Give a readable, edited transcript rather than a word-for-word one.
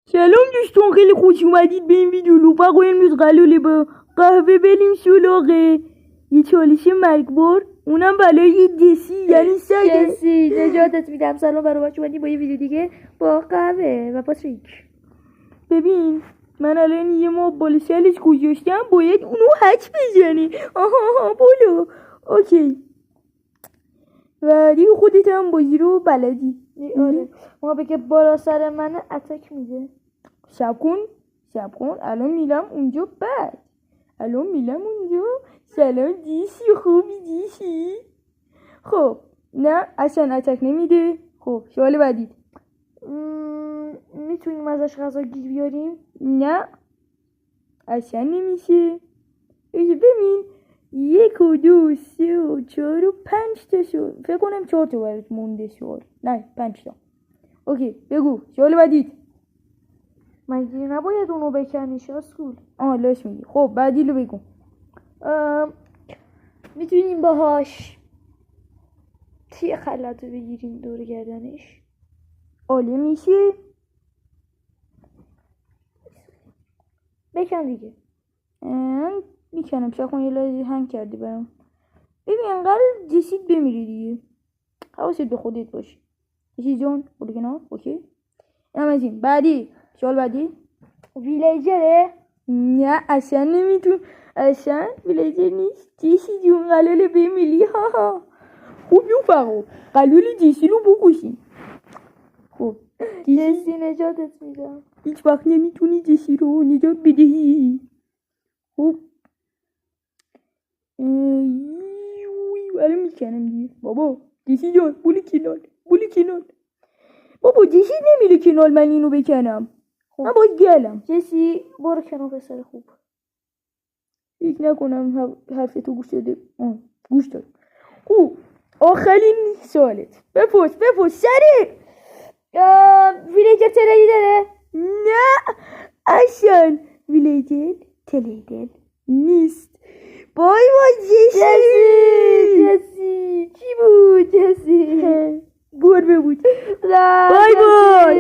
سلام دوستان، خیلی خوش اومدید به این ویدیو. رفقا امروز قراره با قهوه بریم سراغ یه چالش مرگبار، اونم برای جسی، یعنی سگ جسی. نجاتت میدم. سلام برای بچه اومدیم با یه ویدیو دیگه با قهوه و پاتریک. ببین من الان یه ما بالا سرش گذاشتم، باید اونو حج بزنی. آها بولو اوکی. و دیگه خودت هم بازی رو بلدی. آره ما بگه بالا سر من اتک میده. شب کن الان میرم اونجا. بعد الان میرم اونجا. سلام دیسی، خوبی دیسی؟ خب نه اصلا اتک نمیده. خب سوال بعدی. میتونیم ازش غذا گیر بیاریم؟ نه اصلا نمیشه. ببین 1 و 2 و 3 و 4 و 5 تا شد. فکر کنم 4 تا برات مونده سوال. نه 5 تا. اوکی بگو سوال بعدی. مگه نباید اونو بکنی شاسکول؟ لاش میگی. خب بعدی رو بگو. میتونیم باهاش تیه خلط رو بگیریم دور گردنش. عالی میشه. بکن دیگه. میکنم. شاید کن یه لحظه هنگ کردی برام. ببین قرار جسید بمیری دیگه. حواست به خودت باشه. جسید جان بودو کنار. اوکی اینم از این. بعدی سوال بعدی. ویلیجره؟ نه اصلا نمیتون. اصلا ویلیجر نیست. جسید جون قلاله بمیری. خوب یو فقو قلاله جسی رو بکشین. خب جسی نجاتت میدم. هیچ وقت نمیتونی جسی رو نجات بدهی. خب الان میکنم دیگه. بابا جسی جان بولی کنال. بابا جسی نمیره کنال من اینو بکنم. من باید گلم. جسی برو کنار پسر خوب. فکر نکنم حرف تو گوش داده. گوش داد. خوب آخرین سوالت. بپرس سریع. ویلیجر تریدره؟ نه اصلا ویلیجر تریدر نیست. بای جسی چی بود جسی؟ گربه بود. بای بای